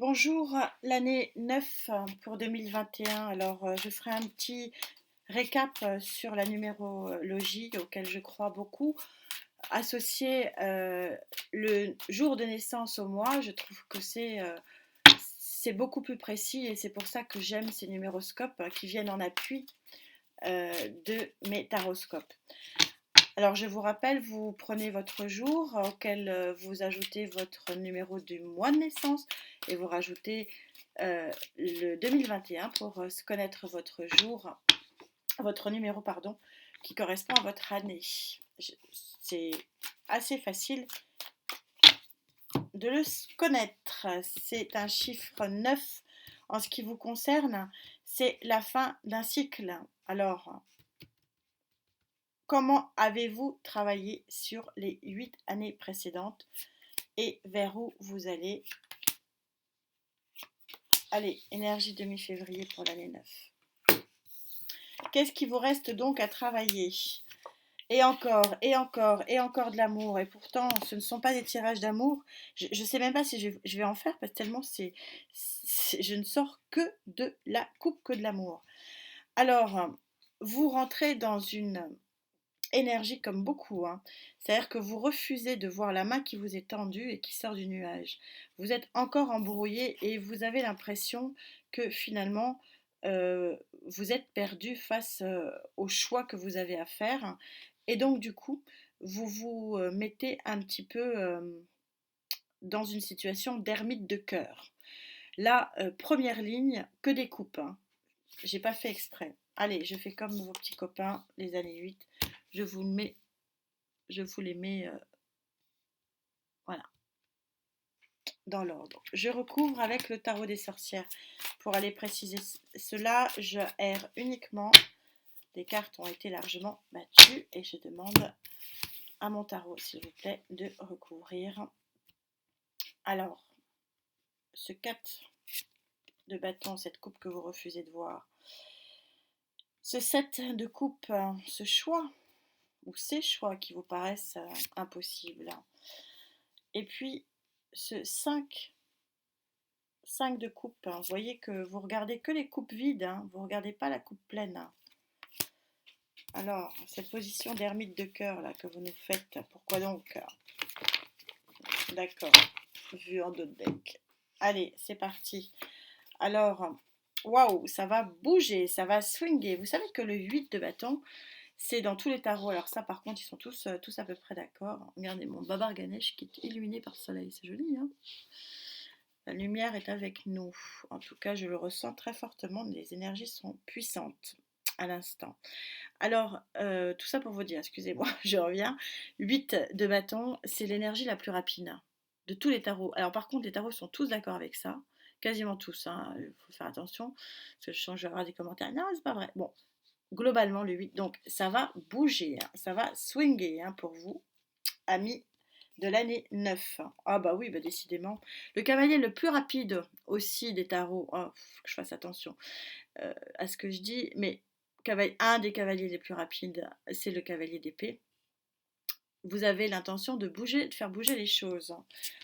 Bonjour, l'année 9 pour 2021. Alors, je ferai un petit récap sur la numérologie auquel je crois beaucoup. Associer le jour de naissance au mois, je trouve que c'est beaucoup plus précis et c'est pour ça que j'aime ces numéroscopes qui viennent en appui de mes taroscopes. Alors, je vous rappelle, vous prenez votre jour auquel vous ajoutez votre numéro du mois de naissance et vous rajoutez le 2021 pour connaître votre jour, votre numéro, pardon, qui correspond à votre année. C'est assez facile de le connaître. C'est un chiffre 9 en ce qui vous concerne. C'est la fin d'un cycle. Alors, comment avez-vous travaillé sur les 8 années précédentes et vers où vous allez? Allez, énergie de mi-février pour l'année 9. Qu'est-ce qui vous reste donc à travailler? Et encore, et encore, et encore de l'amour. Et pourtant, ce ne sont pas des tirages d'amour. Je ne sais même pas si je vais en faire parce que tellement je ne sors que de la coupe, que de l'amour. Alors, vous rentrez dans une énergie comme beaucoup, hein. C'est-à-dire que vous refusez de voir la main qui vous est tendue et qui sort du nuage. Vous êtes encore embrouillé et vous avez l'impression que finalement vous êtes perdu face au choix que vous avez à faire. Et donc du coup, vous vous mettez un petit peu dans une situation d'ermite de cœur. La première ligne, que des coupes, hein. J'ai pas fait exprès. Allez, je fais comme vos petits copains, les années 8. Je vous mets je vous les mets voilà, dans l'ordre. Je recouvre avec le tarot des sorcières. Pour aller préciser cela, je erre uniquement. Les cartes ont été largement battues et je demande à mon tarot, s'il vous plaît, de recouvrir. Alors, ce 4 de bâton, cette coupe que vous refusez de voir, ce 7 de coupe, ce choix, ou ces choix qui vous paraissent impossibles, et puis ce 5 de coupe, hein. Vous voyez que vous regardez que les coupes vides, hein. Vous ne regardez pas la coupe pleine, hein. Alors, cette position d'ermite de cœur là que vous nous faites, pourquoi donc? D'accord, vu en d'autres decks. Allez, c'est parti. Alors, waouh, ça va bouger, ça va swinguer. Vous savez que le 8 de bâton, c'est dans tous les tarots. Alors ça, par contre, ils sont tous à peu près d'accord. Regardez mon Babar Ganesh qui est illuminé par le soleil. C'est joli, hein? La lumière est avec nous. En tout cas, je le ressens très fortement. Les énergies sont puissantes à l'instant. Alors, tout ça pour vous dire, excusez-moi, je reviens. 8 de bâton, c'est l'énergie la plus rapide de tous les tarots. Alors par contre, les tarots sont tous d'accord avec ça. Quasiment tous, hein. Il faut faire attention. Parce que je sens que je vais avoir des commentaires. Non, c'est pas vrai. Bon, globalement, le 8. Donc, ça va bouger, hein. Ça va swinguer, hein, pour vous, amis de l'année 9. Ah bah oui, bah décidément. Le cavalier le plus rapide aussi des tarots. Oh, faut que je fasse attention à ce que je dis. Mais un des cavaliers les plus rapides, c'est le cavalier d'épée. Vous avez l'intention de bouger, de faire bouger les choses.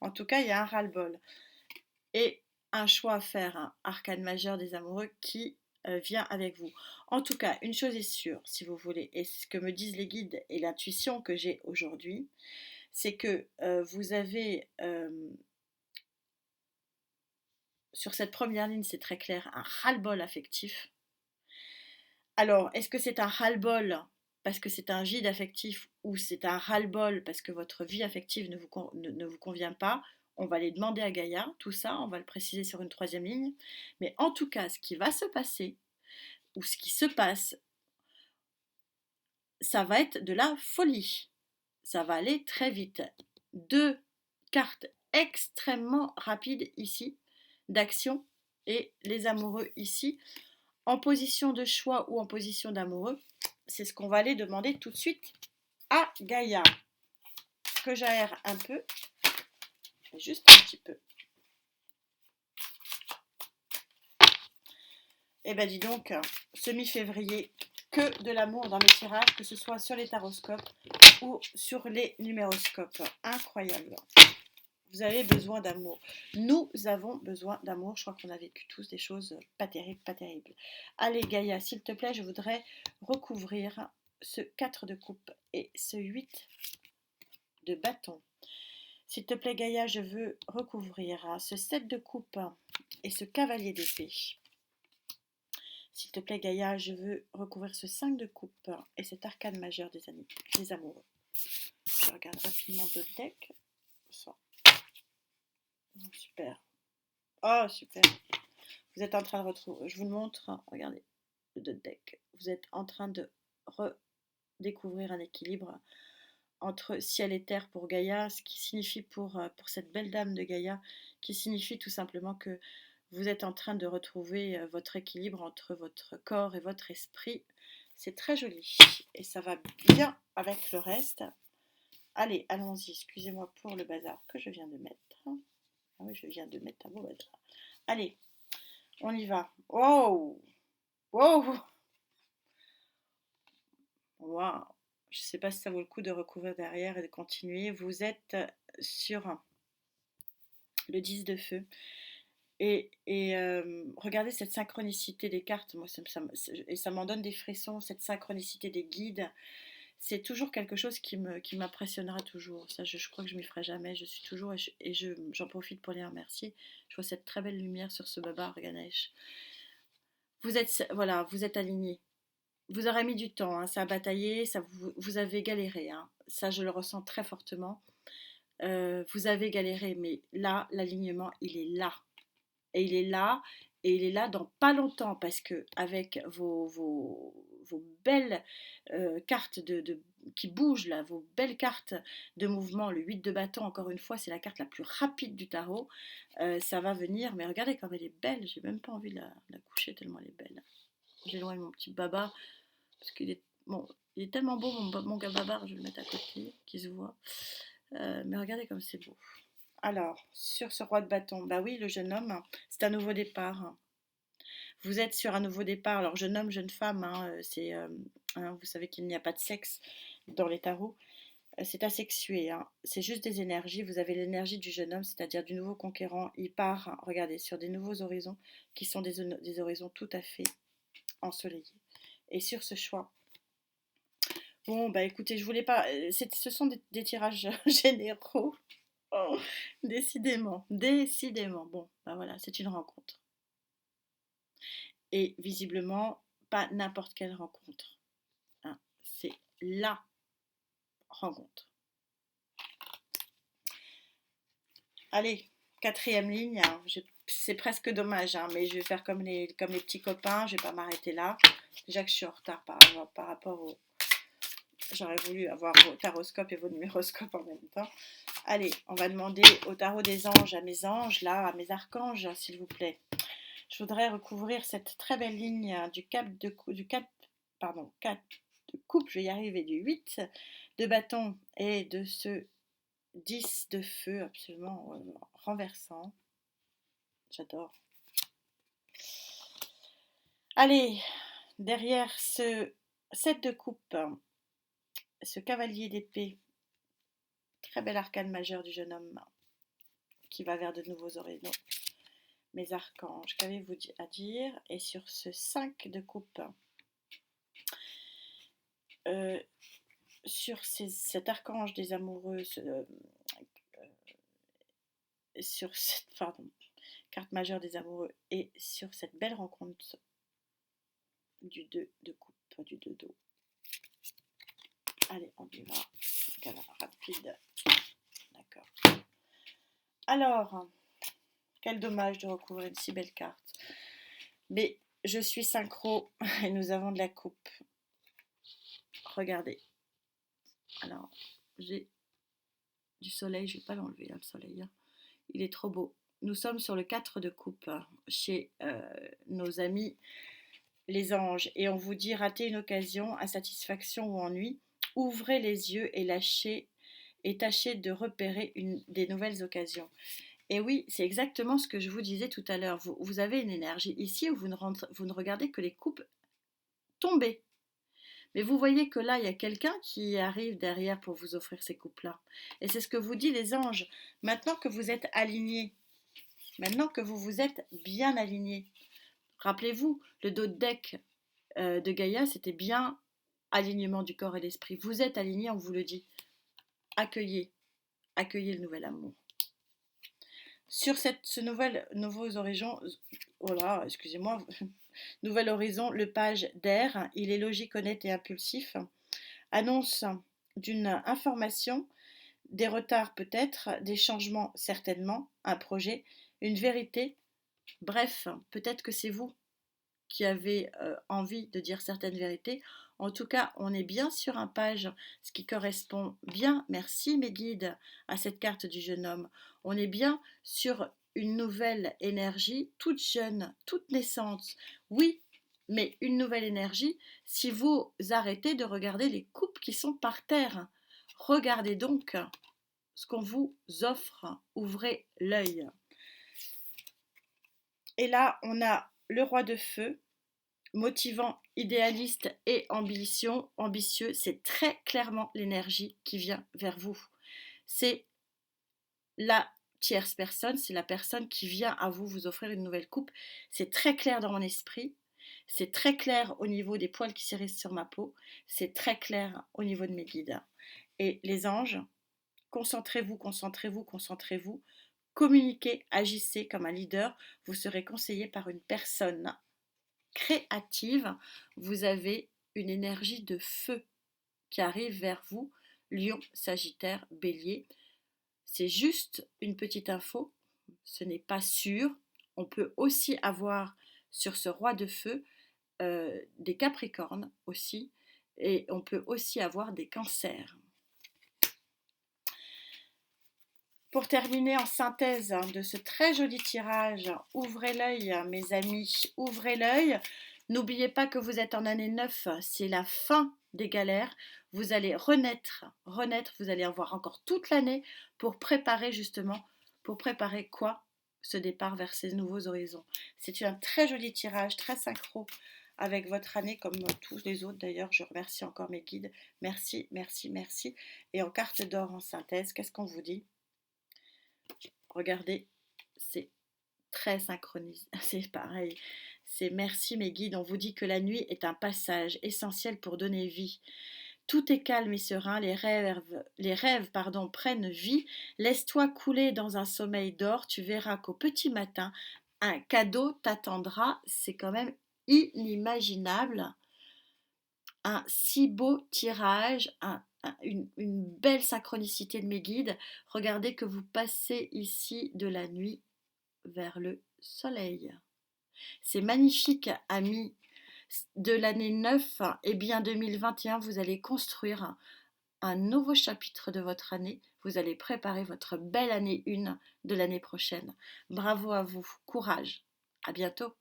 En tout cas, il y a un ras-le-bol. Et un choix à faire, un arcane majeur des amoureux qui vient avec vous. En tout cas, une chose est sûre, si vous voulez, et ce que me disent les guides et l'intuition que j'ai aujourd'hui, c'est que vous avez, sur cette première ligne, c'est très clair, un ras-le-bol affectif. Alors, est-ce que c'est un ras-le-bol parce que c'est un vide affectif ou c'est un ras-le-bol parce que votre vie affective ne vous convient pas? On va les demander à Gaïa, tout ça, on va le préciser sur une troisième ligne. Mais en tout cas, ce qui va se passer, ou ce qui se passe, ça va être de la folie. Ça va aller très vite. Deux cartes extrêmement rapides ici, d'action, et les amoureux ici, en position de choix ou en position d'amoureux. C'est ce qu'on va aller demander tout de suite à Gaïa. Que j'aère un peu, juste un petit peu. Eh ben dis donc, ce mi-février, que de l'amour dans mes tirages, que ce soit sur les taroscopes ou sur les numéroscopes. Incroyable. Vous avez besoin d'amour. Nous avons besoin d'amour. Je crois qu'on a vécu tous des choses pas terribles, pas terribles. Allez, Gaïa, s'il te plaît, je voudrais recouvrir ce 4 de coupe et ce 8 de bâton. S'il te plaît, Gaïa, je veux recouvrir ce 7 de coupe et ce cavalier d'épée. S'il te plaît, Gaïa, je veux recouvrir ce 5 de coupe et cet arcane majeur des amoureux. Je regarde rapidement d'autres decks. Super. Oh, super. Vous êtes en train de retrouver. Je vous le montre. Regardez le deck. Vous êtes en train de redécouvrir un équilibre entre ciel et terre pour Gaïa, ce qui signifie pour cette belle dame de Gaïa, qui signifie tout simplement que vous êtes en train de retrouver votre équilibre entre votre corps et votre esprit. C'est très joli et ça va bien avec le reste. Allez, allons-y. Excusez-moi pour le bazar que je viens de mettre. Ah oui, je viens de mettre un beau bazar. Allez, on y va. Wow! Wow! Wow! Je ne sais pas si ça vaut le coup de recouvrir derrière et de continuer. Vous êtes sur le 10 de feu. Et regardez cette synchronicité des cartes. Moi, ça m'en donne des frissons, cette synchronicité des guides. C'est toujours quelque chose qui m'impressionnera toujours. Ça, je crois que je ne m'y ferai jamais. Je suis toujours, j'en profite pour les remercier. Je vois cette très belle lumière sur ce Baba Ganesh. Vous êtes alignés. Vous aurez mis du temps, hein, ça a bataillé, vous avez galéré, hein. Ça je le ressens très fortement. Vous avez galéré, mais là, l'alignement, il est là. Et il est là, et il est là dans pas longtemps, parce que avec vos belles cartes qui bougent là, vos belles cartes de mouvement, le 8 de bâton, encore une fois, c'est la carte la plus rapide du tarot, ça va venir, mais regardez comme elle est belle, j'ai même pas envie de la coucher tellement elle est belle. J'éloigne mon petit baba, parce qu'il est, bon, il est tellement beau, mon gars babar, je vais le mettre à côté, qu'il se voit. Mais regardez comme c'est beau. Alors, sur ce roi de bâton, bah oui, le jeune homme, c'est un nouveau départ. Vous êtes sur un nouveau départ. Alors, jeune homme, jeune femme, hein, vous savez qu'il n'y a pas de sexe dans les tarots. C'est asexué, hein. C'est juste des énergies. Vous avez l'énergie du jeune homme, c'est-à-dire du nouveau conquérant. Il part, regardez, sur des nouveaux horizons qui sont des horizons tout à fait ensoleillés. Et sur ce choix, bon, bah écoutez, je voulais pas. Ce sont des tirages généraux. Oh, décidément, décidément. Bon, bah voilà, c'est une rencontre. Et visiblement, pas n'importe quelle rencontre, hein. C'est la rencontre. Allez, quatrième ligne. Hein, c'est presque dommage, hein, mais je vais faire comme les petits copains. Je vais pas m'arrêter là. Déjà que je suis en retard par rapport au. J'aurais voulu avoir vos taroscopes et vos numéroscopes en même temps. Allez, on va demander au tarot des anges, à mes anges, là, à mes archanges, s'il vous plaît. Je voudrais recouvrir cette très belle ligne du 4 de coupe, je vais y arriver, du 8 de bâton et de ce 10 de feu absolument renversant. J'adore. Allez, derrière ce 7 de coupe, ce cavalier d'épée, très bel arcane majeur du jeune homme qui va vers de nouveaux horizons. Mes archanges, qu'avez-vous à dire? Et sur ce 5 de coupe, sur cet archange des amoureux, sur cette carte majeure des amoureux et sur cette belle rencontre du 2 de coupe, du 2 d'eau. Allez, on y va. Rapide. D'accord. Alors, quel dommage de recouvrir une si belle carte. Mais je suis synchro et nous avons de la coupe. Regardez. Alors, j'ai du soleil, je ne vais pas l'enlever, le soleil. Hein. Il est trop beau. Nous sommes sur le 4 de coupe chez nos amis les anges. Et on vous dit, ratez une occasion, insatisfaction ou ennui, ouvrez les yeux et tâchez de repérer des nouvelles occasions. Et oui, c'est exactement ce que je vous disais tout à l'heure. Vous avez une énergie ici où vous ne regardez que les coupes tomber. Mais vous voyez que là, il y a quelqu'un qui arrive derrière pour vous offrir ces coupes-là. Et c'est ce que vous dit les anges. Maintenant que vous êtes alignés, maintenant que vous vous êtes bien alignés, rappelez-vous, le dos de deck de Gaïa, c'était bien alignement du corps et l'esprit. Vous êtes alignés, on vous le dit. Accueillez, accueillez le nouvel amour. Sur ce nouveau horizon, oh là, excusez-moi, nouvel horizon, le page d'air, il est logique, honnête et impulsif, annonce d'une information, des retards peut-être, des changements certainement, un projet, une vérité. Bref, peut-être que c'est vous qui avez envie de dire certaines vérités. En tout cas, on est bien sur un page, ce qui correspond bien, merci mes guides, à cette carte du jeune homme. On est bien sur une nouvelle énergie, toute jeune, toute naissante. Oui, mais une nouvelle énergie, si vous arrêtez de regarder les coupes qui sont par terre. Regardez donc ce qu'on vous offre, ouvrez l'œil. Et là, on a le roi de feu, motivant, idéaliste et ambitieux, c'est très clairement l'énergie qui vient vers vous. C'est la tierce personne, c'est la personne qui vient à vous vous offrir une nouvelle coupe. C'est très clair dans mon esprit, c'est très clair au niveau des poils qui s'érissent sur ma peau, c'est très clair au niveau de mes guides. Et les anges, concentrez-vous, concentrez-vous, concentrez-vous, communiquez, agissez comme un leader, vous serez conseillé par une personne créative, vous avez une énergie de feu qui arrive vers vous, Lion, Sagittaire, Bélier. C'est juste une petite info, ce n'est pas sûr. On peut aussi avoir sur ce roi de feu des Capricornes aussi, et on peut aussi avoir des Cancers. Pour terminer en synthèse de ce très joli tirage, ouvrez l'œil mes amis, ouvrez l'œil. N'oubliez pas que vous êtes en année 9, c'est la fin des galères. Vous allez renaître, vous allez avoir encore toute l'année pour préparer justement, pour préparer quoi? Ce départ vers ces nouveaux horizons. C'est un très joli tirage, très synchro avec votre année comme tous les autres d'ailleurs. Je remercie encore mes guides. Merci, merci, merci. Et en carte d'or en synthèse, qu'est-ce qu'on vous dit? Regardez, c'est très synchronisé, c'est pareil. C'est merci mes guides, on vous dit que la nuit est un passage essentiel pour donner vie. Tout est calme et serein, les rêves prennent vie. Laisse-toi couler dans un sommeil d'or, tu verras qu'au petit matin, un cadeau t'attendra. C'est quand même inimaginable. Un si beau tirage, une belle synchronicité de mes guides. Regardez que vous passez ici de la nuit vers le soleil. C'est magnifique, amis de l'année 9, et bien 2021, vous allez construire un nouveau chapitre de votre année. Vous allez préparer votre belle année 1 de l'année prochaine. Bravo à vous, courage, à bientôt.